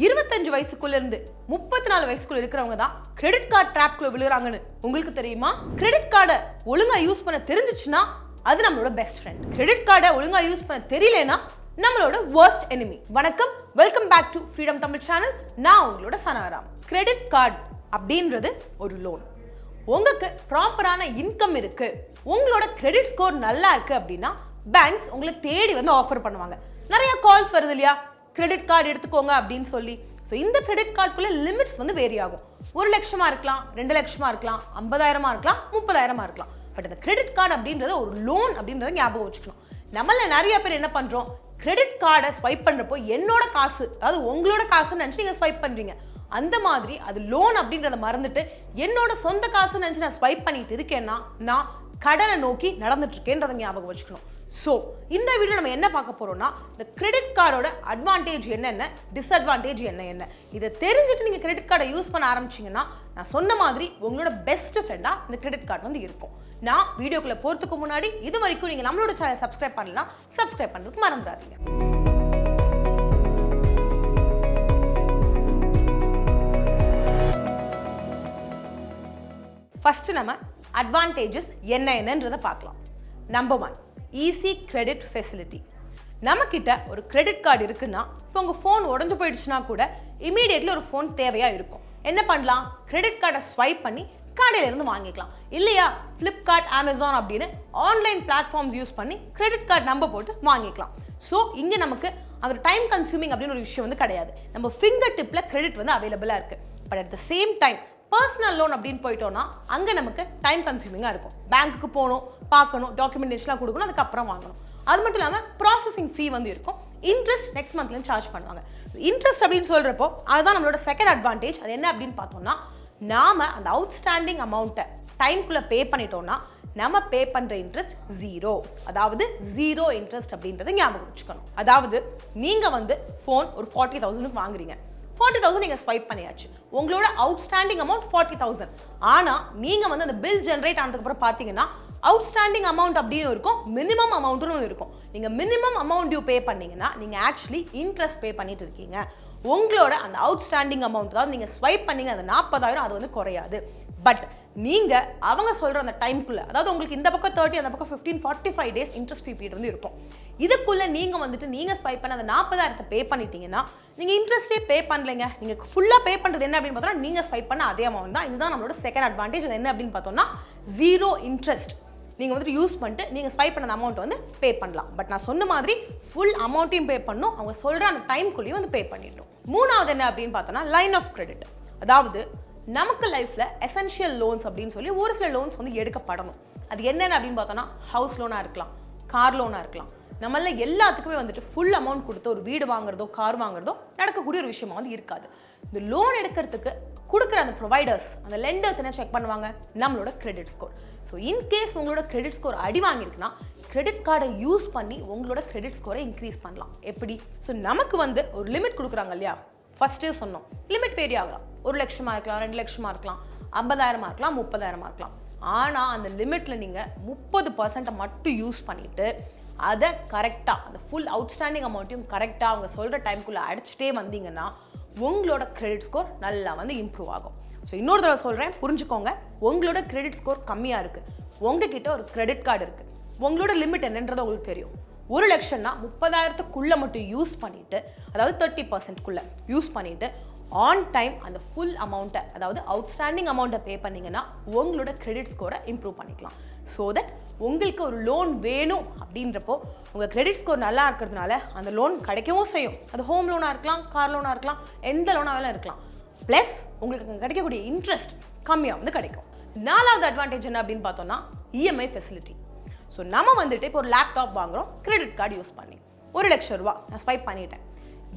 25 வயசுக்குள்ள இருந்து 34 வயசுக்குள்ள இருக்கிறவங்க தான் கிரெடிட் கார்டு ட்ராப்குள்ள விழுறாங்கன்னு உங்களுக்கு தெரியுமா? கிரெடிட் கார்டை ஒழுங்கா யூஸ் பண்ண தெரிஞ்சிச்சுன்னா அது நம்மளோட பெஸ்ட் ஃப்ரெண்ட். கிரெடிட் கார்டை ஒழுங்கா யூஸ் பண்ண தெரியலனா நம்மளோட worst enemy. வணக்கம், welcome back to freedom Tamil channel. நான் உங்களோட சனாராம். கிரெடிட் கார்டு அப்படின்றது ஒரு லோன். உங்களுக்கு ப்ராப்பரான இன்கம் இருக்கு, உங்களோட கிரெடிட் ஸ்கோர் நல்லா இருக்கு அப்படின்னா பேங்க்ஸ் உங்களை தேடி வந்து ஆஃபர் பண்ணுவாங்க. நிறைய கால்ஸ் வருது இல்லையா, கிரெடிட் கார்டு எடுத்துக்கோங்க அப்படின்னு சொல்லி. ஸோ இந்த கிரெடிட் கார்டுக்குள்ள லிமிட்ஸ் வந்து வேரி ஆகும். 1 லட்சமா இருக்கலாம், 2 லட்சமா இருக்கலாம், 50,000 இருக்கலாம், 30,000 இருக்கலாம். பட் இந்த கிரெடிட் கார்டு அப்படின்றது ஒரு லோன் அப்படின்றத ஞாபகம் வச்சுக்கணும். நம்மள நிறைய பேர் என்ன பண்றோம், கிரெடிட் கார்டை ஸ்வைப் பண்றப்போ என்னோட காசு, அதாவது உங்களோட காசுன்னு நினைச்சு நீங்க ஸ்வைப் பண்றீங்க. அந்த மாதிரி அது லோன் அப்படின்றத மறந்துட்டு என்னோட சொந்த காசுன்னு நினைச்சு நான் ஸ்வைப் பண்ணிட்டு இருக்கேன்னா நான் கடனை நோக்கி நடந்துட்டு இருக்கேன்றதை ஞாபகம் வச்சுக்கணும். ஸோ இந்த வீடியோ நம்ம என்ன பார்க்க போறோம்னா, இந்த கிரெடிட் கார்டோட அட்வான்டேஜ் என்னென்ன, டிஸ்அட்வான்டேஜ் என்ன, இதை தெரிஞ்சுட்டு நீங்க கிரெடிட் கார்டை யூஸ் பண்ண ஆரம்பிச்சீங்கன்னா நான் சொன்ன மாதிரி உங்களோட பெஸ்ட் ஃப்ரெண்டா இந்த கிரெடிட் கார்டு வந்து இருக்கும். நான் வீடியோக்குள்ள போறதுக்கு முன்னாடி இது வரைக்கும் நீங்க நம்மளோட சேனல் சப்ஸ்கிரைப் பண்ணலாம், சப்ஸ்கிரைப் பண்ணுறதுக்கு மறந்துடாதீங்க. ஃபர்ஸ்ட் நம்ம அட்வான்டேஜஸ் என்னன்றதை பார்க்கலாம். Number 1, easy credit facility. நம்ம கிட்ட ஒரு கிரெடிட் கார்டு இருக்குன்னா, இப்போ உங்க ஃபோன் உடஞ்சு போயிடுச்சுன்னா கூட இமீடியட்லி ஒரு ஃபோன் தேவையா இருக்கும். என்ன பண்ணலாம், கிரெடிட் கார்டை ஸ்வைப் பண்ணி கடையில இருந்து வாங்கிக்கலாம். இல்லையா ஃப்ளிப்கார்ட், அமேசான் அப்படின்னு ஆன்லைன் பிளாட்ஃபார்ம்ஸ் யூஸ் பண்ணி கிரெடிட் கார்டு நம்பர் போட்டு வாங்கிக்கலாம். ஸோ இங்க நமக்கு அந்த டைம் கன்சூமிங் அப்படின்னு ஒரு விஷயம் வந்து கிடையாது. நம்ம ஃபிங்கர் டிப்ல கிரெடிட் வந்து அவைலபிளா இருக்கு. But at the same time personal loan அப்படின்னு போயிட்டோம்னா அங்கே நமக்கு டைம் கன்சூமிங்காக இருக்கும். பேங்க்குக்கு போகணும், பார்க்கணும், டாக்குமெண்டேஷன்லாம் கொடுக்கணும், அதுக்கப்புறம் வாங்கணும். அது மட்டும் இல்லாமல் ப்ராசஸிங் ஃபீ வந்து இருக்கும். இன்ட்ரெஸ்ட் நெக்ஸ்ட் மந்த்லேருந்து சார்ஜ் பண்ணுவாங்க. இன்ட்ரெஸ்ட் அப்படின்னு சொல்கிறப்போ அதுதான் நம்மளோட செகண்ட் அட்வான்டேஜ். அது என்ன அப்படின்னு பார்த்தோம்னா, நாம அந்த அவுட்ஸ்டாண்டிங் அமௌண்ட்டை டைம்குள்ளே பே பண்ணிட்டோம்னா நம்ம பே பண்ணுற இன்ட்ரெஸ்ட் 0, அதாவது 0 இன்ட்ரெஸ்ட் அப்படின்றத ஞாபகம் வச்சுக்கணும். அதாவது நீங்கள் வந்து ஃபோன் ஒரு 40,000 வாங்குறீங்க, 40,000 நீங்க ஸ்வைப் பண்ணியாச்சு, உங்களோட அவுட்ஸ்டாண்டிங் அமௌண்ட் 40,000. ஆனா நீங்க வந்து அந்த பில் ஜெனரேட் ஆனதுக்கு அப்புறம் பாத்தீங்கன்னா அவுட்ஸ்டாண்டிங் அமௌண்ட் அப்படின்னு இருக்கும், மினிமம் அமௌண்ட்னு இருக்கும். நீங்க மினிமம் அமௌண்ட் டியூ பே பண்ணீங்கன்னா நீங்க ஆக்சுவலி இன்ட்ரெஸ்ட் பே பண்ணிட்டு இருக்கீங்க. உங்களோட அந்த அவுட்ஸ்டாண்டிங் அமௌண்ட், அதாவது நீங்க ஸ்வைப் பண்ணீங்க அந்த 40,000, அது வந்து குறையாது. பட் நீங்க அவங்க சொல்ற அந்த டைம்குள்ள, அதாவது உங்களுக்கு இந்த பக்கம் 30, அந்த பக்கம் 15, 45 டேஸ் இன்ட்ரெஸ்ட் ஃப்ரீ பீரியட் வந்து இருக்கும். இதுக்குள்ள நீங்க வந்துட்டு நீங்க ஸ்வைப் பண்ண அந்த 40,000 பே பண்ணிட்டீங்கன்னா நீங்க இன்ட்ரெஸ்டே பே பண்ணலைங்க. நீங்க ஃபுல்லா பே பண்றது என்ன அப்படின்னு பார்த்தோம்னா நீங்க ஸ்வைப் பண்ண அதே அமௌண்ட் தான். இதுதான் நம்மளோட செகண்ட் அட்வான்டேஜ். அது என்ன அப்படின்னு பார்த்தோம்னா 0 இன்ட்ரெஸ்ட். நீங்க வந்துட்டு யூஸ் பண்ணிட்டு நீங்க ஸ்வைப் பண்ண அமௌண்ட் வந்து பே பண்ணலாம். பட் நான் சொன்ன மாதிரி ஃபுல் அமௌண்ட்டையும் பே பண்ணணும், அவங்க சொல்ற அந்த டைம்குள்ளேயும் வந்து பே பண்ணிடணும். மூணாவது என்ன அப்படின்னு பார்த்தோம்னா லைன் ஆஃப் கிரெடிட். அதாவது நமக்கு லைஃப்ல எசென்ஷியல் லோன்ஸ் அப்படின்னு சொல்லி ஒரு சில லோன்ஸ் வந்து எடுக்கப்படணும். அது என்னென்ன அப்படின்னு பார்த்தோம்னா ஹவுஸ் லோனா இருக்கலாம், கார் லோனா இருக்கலாம். நம்மள எல்லாத்துக்குமே வந்துட்டு ஃபுல் அமௌண்ட் கொடுத்து ஒரு வீடு வாங்குறதோ கார் வாங்குறதோ நடக்கக்கூடிய ஒரு விஷயமா வந்து இருக்காது. இந்த லோன் எடுக்கிறதுக்கு கொடுக்குற அந்த ப்ரொவைடர்ஸ், அந்த லெண்டர்ஸ் என்ன செக் பண்ணுவாங்க, நம்மளோட கிரெடிட் ஸ்கோர். ஸோ இன்கேஸ் உங்களோட கிரெடிட் ஸ்கோர் அடி வாங்கியிருக்குன்னா கிரெடிட் கார்டை யூஸ் பண்ணி உங்களோட கிரெடிட் ஸ்கோரை இன்க்ரீஸ் பண்ணலாம். எப்படி? ஸோ நமக்கு வந்து ஒரு லிமிட் கொடுக்குறாங்க இல்லையா, ஃபர்ஸ்டே சொன்னோம் லிமிட் வேரி ஆகலாம். 1 லட்சமா இருக்கலாம், 2 லட்சமா இருக்கலாம், 50,000 இருக்கலாம், 30,000 இருக்கலாம். ஆனா அந்த லிமிட்ல நீங்க 30% மட்டும் யூஸ் பண்ணிட்டு அதை கரெக்டாக அந்த ஃபுல் அவுட்ஸ்டாண்டிங் அமௌண்ட்டையும் கரெக்டாக அவங்க சொல்கிற டைம்குள்ளே அடிச்சுட்டே வந்தீங்கன்னா உங்களோட கிரெடிட் ஸ்கோர் நல்லா வந்து இம்ப்ரூவ் ஆகும். ஸோ இன்னொரு தடவை சொல்கிறேன், புரிஞ்சுக்கோங்க. உங்களோட கிரெடிட் ஸ்கோர் கம்மியாக இருக்குது, உங்ககிட்ட ஒரு கிரெடிட் கார்டு இருக்குது, உங்களோட லிமிட் என்னன்றது உங்களுக்கு தெரியும். 1 லட்சம்னா 30,000க்குள்ளே மட்டும் யூஸ் பண்ணிவிட்டு, அதாவது 30%க்குள்ளே யூஸ் பண்ணிவிட்டு ஆன் டைம் அந்த ஃபுல் அமௌண்ட்டை, அதாவது அவுட்ஸ்டாண்டிங் அமௌண்ட்டை பே பண்ணிங்கன்னா உங்களோட கிரெடிட் ஸ்கோரை இம்ப்ரூவ் பண்ணிக்கலாம். ஸோ தட் உங்களுக்கு ஒரு லோன் வேணும் அப்படின்றப்போ உங்கள் கிரெடிட் ஸ்கோர் நல்லா இருக்கிறதுனால அந்த லோன் கிடைக்கவும் செய்யும். அது ஹோம் லோனாக இருக்கலாம், கார் லோனாக இருக்கலாம், எந்த லோனாக வேலை இருக்கலாம். ப்ளஸ் உங்களுக்கு கிடைக்கக்கூடிய இன்ட்ரெஸ்ட் கம்மியாக வந்து கிடைக்கும். 4வது அட்வான்டேஜ் என்ன அப்படின்னு பார்த்தோம்னா இஎம்ஐ ஃபெசிலிட்டி. ஸோ நம்ம வந்துட்டு இப்போ ஒரு லேப்டாப் வாங்குறோம் கிரெடிட் கார்டு யூஸ் பண்ணி, 1 லட்சம் ரூபா நான் ஸ்வைப் பண்ணிட்டேன்.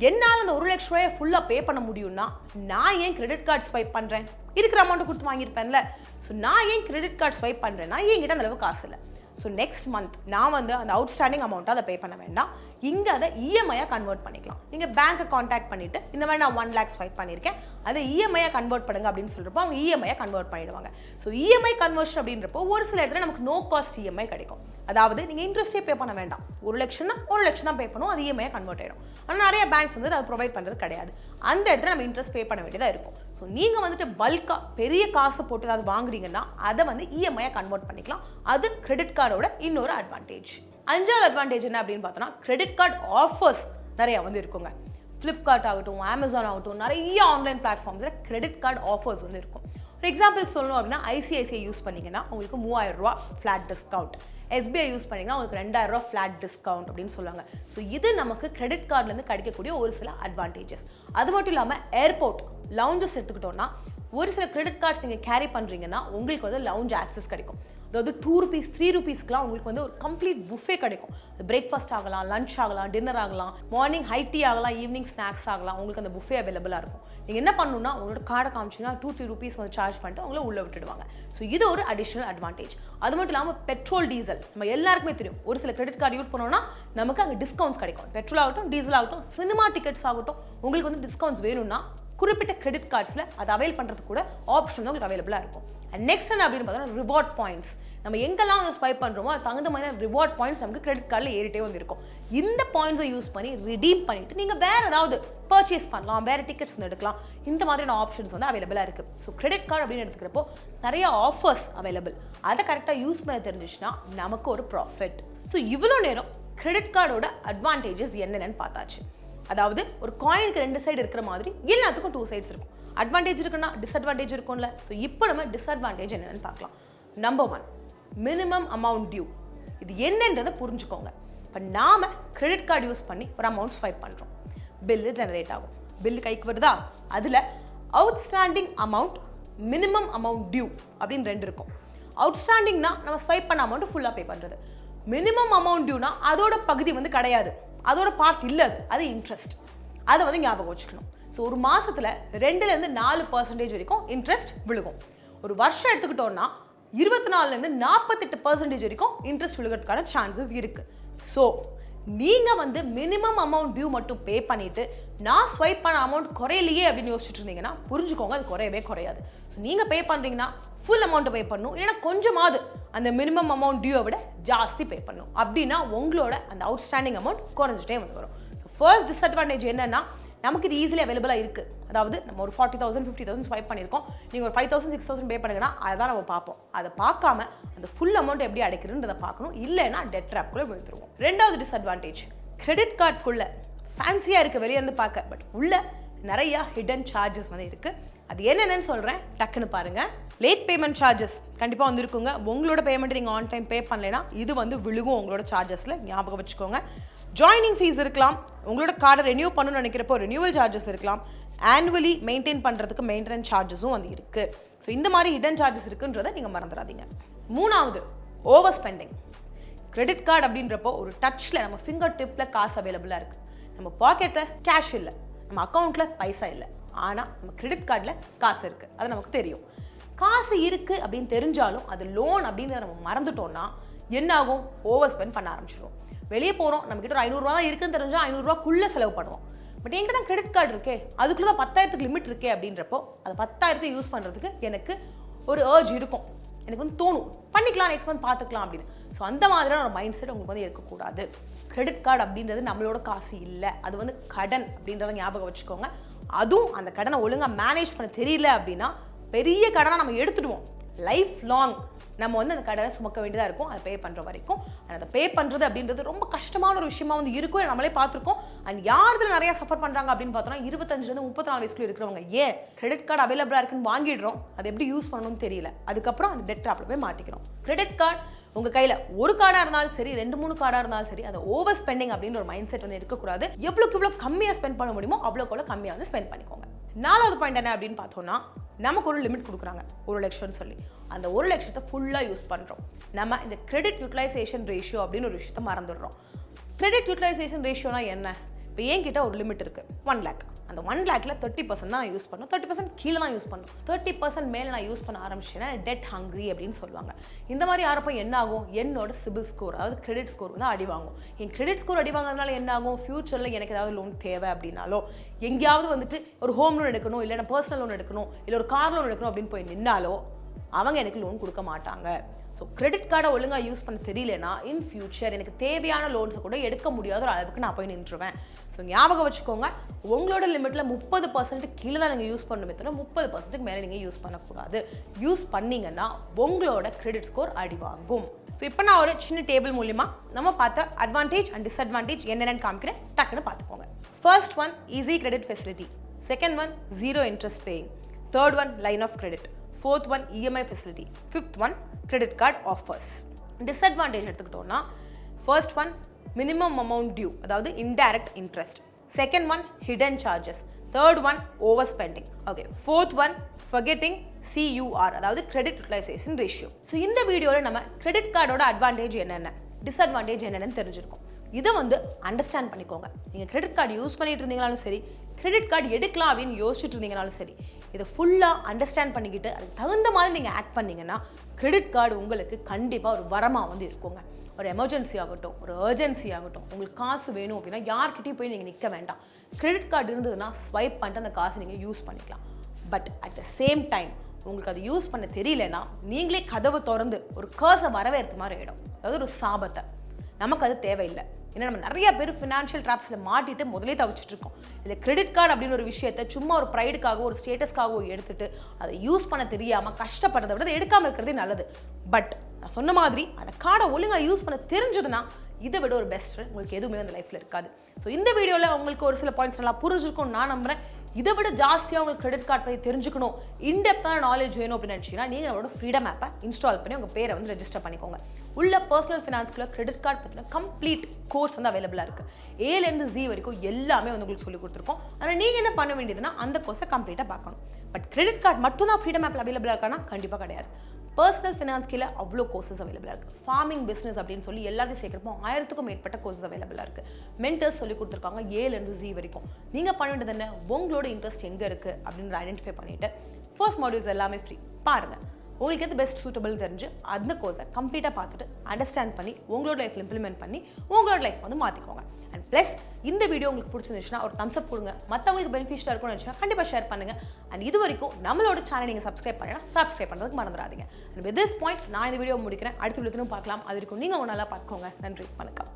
என்னால் அந்த 1 லட்ச ரூபாயை ஃபுல்லாக பே பண்ண முடியும்னா நான் ஏன் கிரெடிட் கார்டு ஸ்வைப் பண்ணுறேன்? இருக்கிற அமௌண்ட்டை கொடுத்து வாங்கியிருப்பேன்ல. ஸோ நான் ஏன் கிரெடிட் கார்டு ஸ்வைப் பண்ணுறேன்னா என்கிட்ட அந்த அளவு காசு இல்லை. ஸோ நெக்ஸ்ட் மந்த் நான் வந்து அந்த அவுட்ஸ்டாண்டிங் அமௌண்ட்டை அதை பே பண்ண வேண்டாம். இங்கே அதை இஎம்ஐயாக கன்வெர்ட் பண்ணிக்கலாம். நீங்கள் பேங்க்கை காண்டாக்ட் பண்ணிவிட்டு இந்த மாதிரி நான் 1 lakh ஸ்வைப் பண்ணியிருக்கேன், அதை இஎம்ஐயாக கன்வெர்ட் பண்ணுங்க அப்படின்னு சொல்கிறப்போ அவங்க இஎம்ஐயாக கன்வெர்ட் பண்ணிடுவாங்க. ஸோ இஎம்ஐ கன்வர்ஷன் அப்படின்றப்போ ஒரு சில இடத்துல நமக்கு நோ காஸ்ட் இஎம்ஐ கிடைக்கும். அதாவது நீங்கள் இன்ட்ரெஸ்ட்டே பே பண்ண வேண்டாம், 1 லட்சம்னா 1 லட்சம் தான் பே பண்ணுவோம், அது இஎம்ஐயாக கன்வெர்ட் ஆகிடும். ஆனால் நிறைய பேங்க்ஸ் வந்து அதை ப்ரொவைட் பண்ணுறது கிடையாது. அந்த இடத்துல நம்ம இன்ட்ரெஸ்ட் பே பண்ண வேண்டியதாக இருக்கும். ஸோ நீங்கள் வந்துட்டு பல்காக பெரிய காசு போட்டு ஏதாவது வாங்குறீங்கன்னா அதை வந்து இஎம்ஐயாக கன்வெர்ட் பண்ணிக்கலாம். அது கிரெடிட் கார்டோட இன்னொரு அட்வான்டேஜ். 5வது அட்வான்டேஜ் என்ன அப்படின்னு பார்த்தோன்னா, கிரெடிட் கார்டு ஆஃபர்ஸ் நிறையா வந்து இருக்குங்க. ஃப்ளிப்கார்ட் ஆகட்டும், அமேசான் ஆகட்டும், நிறைய ஆன்லைன் பிளாட்ஃபார்ம்ஸில் கிரெடிட் கார்டு ஆஃபர்ஸ் வந்து இருக்கும். ஃபார் எக்ஸாம்பிள் சொல்லணும் அப்படின்னா, ஐசிஐசிஐ யூஸ் பண்ணிங்கன்னா உங்களுக்கு 3000 ரூபா ஃப்ளாட் டிஸ்கவுண்ட், எஸ்பிஐ யூஸ் பண்ணிங்கன்னா உங்களுக்கு 2000 ரூபா ஃப்ளாட் டிஸ்கவுண்ட் அப்படின்னு சொல்லுவாங்க. ஸோ இது நமக்கு கிரெடிட் கார்ட்லேருந்து கிடைக்கக்கூடிய ஒரு சில அட்வான்டேஜஸ். அது மட்டும் இல்லாமல் ஏர்போர்ட் லவுஞ்சஸ் எடுத்துக்கிட்டோம்னா, ஒரு சில கிரெடிட் கார்ட்ஸ் நீங்கள் கேரி பண்ணுறீங்கன்னா உங்களுக்கு வந்து லவுஞ்ச் ஆக்சஸ் கிடைக்கும். அதாவது 2 rupees 3 rupeesக்குலாம் உங்களுக்கு வந்து ஒரு கம்ப்ளீட் புஃபே கிடைக்கும். பிரேக்ஃபாஸ்ட் ஆகலாம், லஞ்ச் ஆகலாம், டின்னர் ஆகலாம், மார்னிங் ஹை டீ ஆகலாம், ஈவினிங் ஸ்நாக்ஸ் ஆகலாம், உங்களுக்கு அந்த புஃபே அவைலபிளாக இருக்கும். நீங்கள் என்ன பண்ணணும்னா, உங்களோட கார்டை காமிச்சிங்கன்னா 2-3 rupees வந்து சார்ஜ் பண்ணிட்டு அவங்கள உள்ளே விட்டுடுவாங்க. ஸோ இது ஒரு அடிஷனல் அட்வான்டேஜ். அது மட்டும் இல்லாமல் பெட்ரோல் டீசல் நம்ம எல்லாருக்குமே தெரியும். ஒரு சில கிரெடிட் கார்டு யூஸ் பண்ணோம்னா நமக்கு அங்கே டிஸ்கவுண்ட்ஸ் கிடைக்கும். பெட்ரோல் ஆகட்டும், டீசல் ஆகட்டும், சினிமா டிக்கெட்ஸ் ஆகட்டும், உங்களுக்கு வந்து டிஸ்கவுண்ட்ஸ் வேணும்னா குறிப்பிட்ட கிரெடிட் கார்ட்ஸில் அதை அவைல் பண்ணுறது கூட ஆப்ஷன் உங்களுக்கு அவைலபிளாக இருக்கும். அண்ட் நெக்ஸ்ட் என்ன அப்படின்னு பார்த்தோம்னா, ரிவார்ட் பாயிண்ட்ஸ். நம்ம எங்கெல்லாம் வந்து ஸ்வைப் பண்ணுறோமோ அது தகுந்த மாதிரி ரிவார்ட் பாயிண்ட்ஸ் நமக்கு கிரெடிட் கார்டில் ஏறிட்டே வந்து இருக்கும். இந்த பாயிண்ட்ஸை யூஸ் பண்ணி ரிடீம் பண்ணிட்டு நீங்கள் வேறு ஏதாவது பர்ச்சேஸ் பண்ணலாம், வேறு டிக்கெட்ஸ் வந்து எடுக்கலாம். இந்த மாதிரியான ஆப்ஷன்ஸ் வந்து அவைலபிளாக இருக்குது. ஸோ கிரெடிட் கார்டு அப்படின்னு எடுத்துக்கிறப்போ நிறைய ஆஃபர்ஸ் அவைலபிள். அதை கரெக்டாக யூஸ் பண்ண தெரிஞ்சிச்சுன்னா நமக்கு ஒரு ப்ராஃபிட். ஸோ இவ்வளோ நேரம் கிரெடிட் கார்டோட அட்வான்டேஜஸ் என்னென்னு பார்த்தாச்சு. அதாவது ஒரு காயினுக்கு 2 சைடு இருக்கிற மாதிரி எல்லாத்துக்கும் 2 சைட்ஸ் இருக்கும். அட்வான்டேஜ் இருக்குன்னா டிஸ்அட்வான்டேஜ் இருக்கும்ல. ஸோ இப்போ நம்ம டிஸ்அட்வான்டேஜ் என்னென்னு பார்க்கலாம். Number 1, minimum amount due. இது என்னன்றதை புரிஞ்சுக்கோங்க. இப்போ நாம் கிரெடிட் கார்டு யூஸ் பண்ணி ஒரு அமௌண்ட் ஸ்வைப் பண்ணுறோம், பில்லு ஜெனரேட் ஆகும். பில்லு கைக்கு வருதா, அதில் outstanding amount, minimum amount due அப்படின்னு 2 இருக்கும். அவுட்ஸ்டாண்டிங்னா நம்ம ஸ்வைப் பண்ண அமௌண்ட் ஃபுல்லாக பே பண்ணுறது. மினிமம் அமௌண்ட் டியூனா அதோட பகுதி வந்து கிடையாது, அதோட பார்ட் இல்லை, அது இன்ட்ரெஸ்ட். அதை வந்து ஞாபகம் வச்சுக்கணும். ஸோ ஒரு மாதத்தில் 2லேருந்து 4% வரைக்கும் இன்ட்ரெஸ்ட் விழுகும். ஒரு வருஷம் எடுத்துக்கிட்டோம்னா 24லேருந்து 48% வரைக்கும் இன்ட்ரெஸ்ட் விழுகிறதுக்கான சான்சஸ் இருக்குது. ஸோ நீங்கள் வந்து மினிமம் அமௌண்ட் டியூ மட்டும் பே பண்ணிவிட்டு நான் ஸ்வைப் பண்ண அமௌண்ட் குறையிலையே அப்படின்னு யோசிச்சுட்டு இருந்தீங்கன்னா புரிஞ்சுக்கோங்க, அது குறையவே குறையாது. ஸோ நீங்கள் பே பண்ணுறீங்கன்னா ஃபுல் அமௌண்ட்டை பே பண்ணணும், இல்லைன்னா கொஞ்சமாவது அந்த மினிமம் அமௌண்ட் டியூவை விட ஜாஸ்தி பே பண்ணணும். அப்படின்னா உங்களோட அந்த அவுட்ஸ்டாண்டிங் அமௌண்ட் குறைஞ்சிட்டே வந்து வரும். ஸோ ஃபர்ஸ்ட் டிஸ்அட்வான்டேஜ் என்னன்னா, நமக்கு இது ஈஸிலி அவைலபிளாக இருக்குது. அதாவது நம்ம ஒரு 40,000 50,000 ஸ்வைப் பண்ணியிருக்கோம், நீங்கள் ஒரு 5,000 6,000 பே பண்ணுங்கன்னா அதை நம்ம பார்ப்போம். அதை பார்க்காம அந்த ஃபுல் அமௌண்ட் எப்படி அடைக்கிறதுன்றதை பார்க்கணும், இல்லைன்னா டெட் ட்ராப்குள்ளே விழுந்துருவோம். 2வது டிஸ்அட்வான்டேஜ், கிரெடிட் கார்டுக்குள்ளே ஃபேன்சியாக இருக்குது வெளியே இருந்து பார்க்க, பட் உள்ள நிறையா ஹிடன் சார்ஜஸ் வந்து இருக்குது. அது என்னென்னு சொல்கிறேன், டக்குன்னு பாருங்கள். லேட் பேமெண்ட் சார்ஜஸ் கண்டிப்பாக வந்து இருக்குங்க. உங்களோட பேமெண்ட் நீங்கள் ஆன் டைம் பே பண்ணலைன்னா இது வந்து விழுகும் உங்களோட சார்ஜஸில், ஞாபகம் வச்சுக்கோங்க. ஜாயினிங் ஃபீஸ் இருக்கலாம், உங்களோட கார்டை ரெனியூ பண்ணணும்னு நினைக்கிறப்போ ரெனியூவல் சார்ஜஸ் இருக்கலாம், ஆனுவலி மெயின்டைன் பண்ணுறதுக்கு மெயின்டெனன்ஸ் சார்ஜஸும் வந்து இருக்குது. ஸோ இந்த மாதிரி ஹிடன் சார்ஜஸ் இருக்குன்றதை நீங்கள் மறந்துடாதீங்க. 3வது, ஓவர் ஸ்பெண்டிங். கிரெடிட் கார்டு அப்படின்றப்போ ஒரு டச்சில் நம்ம ஃபிங்கர் டிப்பில் காசு அவைலபிளாக இருக்குது. நம்ம பாக்கெட்டில் கேஷ் இல்லை, நம்ம அக்கௌண்ட்டில் பைசா இல்லை, ஆனால் நம்ம கிரெடிட் கார்டில் காசு இருக்குது, அது நமக்கு தெரியும். காசு இருக்குது அப்படின்னு தெரிஞ்சாலும் அது லோன் அப்படின்றத நம்ம மறந்துட்டோம்னா என்ன ஆகும், ஓவர் ஸ்பெண்ட் பண்ண ஆரம்பிச்சிடுவோம். வெளியே போகிறோம், நம்மக்கிட்ட ஒரு 500 ரூபா தான் இருக்குன்னு தெரிஞ்சால் 500 ரூபாக்குள்ளே செலவு பண்ணுவோம். பட் என்கிட்ட தான் கிரெடிட் கார்டு இருக்கே, அதுக்குள்ளே தான் 10,000க்கு லிமிட் இருக்கே அப்படின்றப்போ அது 10,000 யூஸ் பண்ணுறதுக்கு எனக்கு ஒரு ஏர்ஜ் இருக்கும், எனக்கு வந்து தோணும் பண்ணிக்கலாம், நெக்ஸ்ட் மந்த் பார்த்துக்கலாம் அப்படின்னு. ஸோ அந்த மாதிரியான ஒரு மைண்ட் செட் உங்களுக்கு வந்து இருக்கக்கூடாது. கிரெடிட் கார்டு அப்படின்றது நம்மளோட காசு இல்லை, அது வந்து கடன் அப்படின்றத ஞாபகம் வச்சுக்கோங்க. அதுவும் அந்த கடனை ஒழுங்காக மேனேஜ் பண்ண தெரியல அப்படின்னா பெரிய கடனை நம்ம எடுத்துடுவோம். லைஃப் லாங் நம்ம வந்து அந்த கடனை சுமக்க வேண்டியதாக இருக்கும், அதை பே பண்ணுற வரைக்கும். அதை பே பண்ணுறது அப்படின்றது ரொம்ப கஷ்டமான ஒரு விஷயமா வந்து இருக்கும், நம்மளே பார்த்துருக்கோம். அண்ட் யார் இதில் நிறைய சஃபர் பண்ணுறாங்க அப்படின்னு பார்த்தோம்னா 25லேருந்து 34 வயசுக்குள்ள இருக்கிறவங்க. ஏன் கிரெடிட் கார்டு அவைலபிளாக இருக்குன்னு வாங்கிடுறோம், அது எப்படி யூஸ் பண்ணணும்னு தெரியல, அதுக்கப்புறம் அந்த டெட் ட்ராப்ல போய் மாட்டிக்கிறோம். கிரெடிட் கார்டு உங்கள் கையில் ஒரு கார்டாக இருந்தாலும் சரி, 2-3 கார்டாக இருந்தாலும் சரி, அந்த ஓவர் ஸ்பெண்டிங் அப்படின்ற ஒரு மைண்ட் செட் வந்து இருக்கக்கூடாது. எவ்வளோக்கு எவ்வளோ கம்மியாக ஸ்பெண்ட் பண்ண முடியுமோ அவ்வளோக்கு கம்மியாக வந்து ஸ்பெண்ட் பண்ணிக்கோங்க. 4வது பாயிண்ட் என்ன அப்படின்னு பார்த்தோம்னா, நமக்கு ஒரு லிமிட் கொடுக்குறாங்க 1 லட்சம்னு சொல்லி. அந்த 1 லட்சத்தை ஃபுல்லாக யூஸ் பண்ணுறோம். நம்ம இந்த கிரெடிட் யூட்டிலைசேஷன் ரேஷியோ அப்படின்னு ஒரு விஷயத்தை மறந்துடுறோம். கிரெடிட் யூட்டிலைசேஷன் ரேஷியோனா என்ன? இப்போ என்கிட்ட ஒரு லிமிட் இருக்குது 1 lakh, அந்த 1 lakhல 30% தான் நான் யூஸ் பண்ணணும், 30% கீழே தான் யூஸ் பண்ணணும், 30% மேலே நான் யூஸ் பண்ண ஆரம்பிச்சேன்னா டெட் ஹங்க்ரி அப்படின்னு சொல்லுவாங்க. இந்த மாதிரி ஆறப்போ என்ன ஆகும், என்னோட சிபில் ஸ்கோர் அதாவது கிரெடிட் ஸ்கோர் வந்து அடி வாங்கும். என் கிரெடிட் ஸ்கோர் அடி வாங்குறதுனால என்ன ஆகும், ஃபியூச்சரில் எனக்கு ஏதாவது லோன் தேவை அப்படின்னாலோ, எங்கேயாவது வந்துட்டு ஒரு ஹோம் லோன் எடுக்கணும், இல்லை நான் பர்சனல் லோன் எடுக்கணும், இல்லை ஒரு கார் லோன் எடுக்கணும் அப்படின்னு போய் நின்னாலோ அவங்க எனக்கு லோன் கொடுக்க மாட்டாங்க. ஸோ கிரெடிட் கார்டை ஒழுங்காக யூஸ் பண்ண தெரியலனா இன் ஃபியூச்சர் எனக்கு தேவையான லோன்ஸை கூட எடுக்க முடியாத ஒரு அளவுக்கு நான் போய் நின்றுவேன். ஸோ ஞாபகம் வச்சுக்கோங்க, உங்களோட லிமிட்டில் 30% கீழே தான் நீங்கள் யூஸ் பண்ணணுமே தவிர 30% மேலே நீங்கள் யூஸ் பண்ணக்கூடாது. யூஸ் பண்ணீங்கன்னா உங்களோட கிரெடிட் ஸ்கோர் அடி வாங்கும். ஸோ இப்போ நான் ஒரு சின்ன டேபிள் மூலிமா நம்ம பார்த்த அட்வான்டேஜ் அண்ட் டிஸ்அட்வான்டேஜ் என்னென்னு காமிக்கிறேன், டக்குன்னு பார்த்துக்கோங்க. First one easy credit facility, second one zero interest paying, third one line of credit, fourth one EMI facility, fifth one credit card offers. Disadvantage எடுத்துக்கிட்டோம்னா first one minimum amount due அதாவது indirect interest, second one hidden charges, third one overspending, okay, fourth one forgetting CUR அதாவது credit utilization ratio. So இந்த வீடியோவில் நம்ம credit கார்டோட advantage என்னென்ன, disadvantage என்னென்னு தெரிஞ்சிருக்கோம். இதை வந்து அண்டர்ஸ்டாண்ட் பண்ணிக்கோங்க. நீங்கள் கிரெடிட் கார்டு யூஸ் பண்ணிட்டு இருந்தீங்கனாலும் சரி, கிரெடிட் கார்டு எடுக்கலாம் அப்படின்னு யோசிச்சுட்டு இருந்தீங்கனாலும் சரி, இதை ஃபுல்லாக அண்டர்ஸ்டாண்ட் பண்ணிக்கிட்டு அதுக்கு தகுந்த மாதிரி நீங்கள் ஆக்ட் பண்ணிங்கன்னா கிரெடிட் கார்டு உங்களுக்கு கண்டிப்பாக ஒரு வரமாக வந்து இருக்குங்க. ஒரு எமர்ஜென்சி ஆகட்டும், ஒரு அர்ஜென்சி ஆகட்டும், உங்களுக்கு காசு வேணும் அப்படின்னா யார்கிட்டையும் போய் நீங்கள் நிற்க வேண்டாம். கிரெடிட் கார்டு இருந்ததுன்னா ஸ்வைப் பண்ணிட்டு அந்த காசை நீங்கள் யூஸ் பண்ணிக்கலாம். But at the same time உங்களுக்கு அதை யூஸ் பண்ண தெரியலனா நீங்களே கதவை திறந்து ஒரு கர்ஸை வரவேற்ற மாதிரி ஆகிடும், அதாவது ஒரு சாபத்தை. நமக்கு அது தேவையில்லை. ஏன்னா நம்ம நிறைய பேர் ஃபினான்ஷியல் ட்ராப்ஸில் மாட்டிட்டு முதலே தவிச்சிட்டு இருக்கோம். இல்லை கிரெடிட் கார்டு அப்படின்னு ஒரு விஷயத்தை சும்மா ஒரு ப்ரைடுக்காகவோ ஒரு ஸ்டேட்டஸ்க்காகவோ எடுத்துட்டு அதை யூஸ் பண்ண தெரியாமல் கஷ்டப்படுறதை விட அதை எடுக்காமல் இருக்கிறதே நல்லது. பட் நான் சொன்ன மாதிரி அந்த கார்டை ஒழுங்காக யூஸ் பண்ண தெரிஞ்சதுன்னா இதை விட ஒரு பெஸ்ட் உங்களுக்கு எதுவுமே அந்த லைஃப்பில் இருக்காது. ஸோ இந்த வீடியோவில் உங்களுக்கு ஒரு சில பாயிண்ட்ஸ் நல்லா புரிஞ்சிருக்கும்னு நான் நம்புறேன். இதை விட ஜாஸ்தியாக உங்களுக்கு கிரெடிட் கார்டு பற்றி தெரிஞ்சுக்கணும், இன்டெப்த்தான நாலேஜ் வேணும் அப்படின்னு நினச்சிங்கன்னா நீங்கள் நம்மளோட ஃப்ரீடம் ஆப்பை இன்ஸ்டால் பண்ணி உங்கள் பேரை வந்து ரெஜிஸ்டர் பண்ணிக்கோங்க. உள்ள பர்சனல் ஃபினான்ஸ்க்குள்ள கிரெடிட் கார்டு பற்றின கம்ப்ளீட் கோர்ஸ் வந்து அவைலபிளாக இருக்குது. ஏலேருந்து ஜி வரைக்கும் எல்லாமே வந்து உங்களுக்கு சொல்லி கொடுத்துருக்கோம். ஆனால் நீங்கள் என்ன பண்ண வேண்டியதுன்னா அந்த கோர்ஸை கம்ப்ளீட்டாக பார்க்கணும். பட் கிரெடிட் கார்டு மட்டும் தான் ஃப்ரீடம் ஆப்பில் அவைலபிளாக இருக்கானா கண்டிப்பாக கிடையாது. பர்சனல் ஃபினான்ஸ் கீழே அவ்வளோ கோர்சஸ் அவைலபிளாக இருக்குது. ஃபார்மிங் பிஸ்னஸ் அப்படின்னு சொல்லி எல்லாத்தையும் சேர்க்குறப்போ 1000க்கும் மேற்பட்ட கோர்சஸ் அவைலபிளாக இருக்குது. மென்டர்ஸ் சொல்லி கொடுத்துருக்காங்க ஏலேருந்து ஜி வரைக்கும். நீங்கள் பண்ண வேண்டியது என்ன, உங்களோட இன்ட்ரெஸ்ட் எங்கே இருக்குது அப்படின்னு ஐடென்டிஃபை பண்ணிவிட்டு ஃபர்ஸ்ட் மாடியூல்ஸ் எல்லாமே ஃப்ரீ பாருங்கள். உங்களுக்கு எது பெஸ்ட் சூட்டபிள் தெரிஞ்சு அந்த கோர்ஸை கம்ப்ளீட்டாக பார்த்துட்டு அண்டர்ஸ்டாண்ட் பண்ணி உங்களோட லைஃப்பில் இம்ப்ளிமெண்ட் பண்ணி உங்களோட லைஃப் வந்து மாற்றிக்கோங்க. அண்ட் ப்ளஸ் இந்த வீடியோ உங்களுக்கு பிடிச்சிருந்துச்சுன்னா ஒரு தம்ஸ் அப் கொடுங்க. மற்றவங்களுக்கு பெனிஃபிஷியலாக இருக்கும்னு நினச்சினா கண்டிப்பாக ஷேர் பண்ணுங்கள். அண்ட் இது வரைக்கும் நம்மளோட சேனல் நீங்கள் சப்ஸ்கிரைப் பண்ணலாம், சப்ஸ்கிரைப் பண்ணுறதுக்கு மறந்துடாதீங்க. அண்ட் வித் திஸ் பாயிண்ட் நான் இந்த வீடியோ முடிக்கிறேன். அடுத்த வீடியோவும் பார்க்கலாம். அது வரைக்கும் நீங்கள் நல்லா பார்த்துக்கோங்க. நன்றி, வணக்கம்.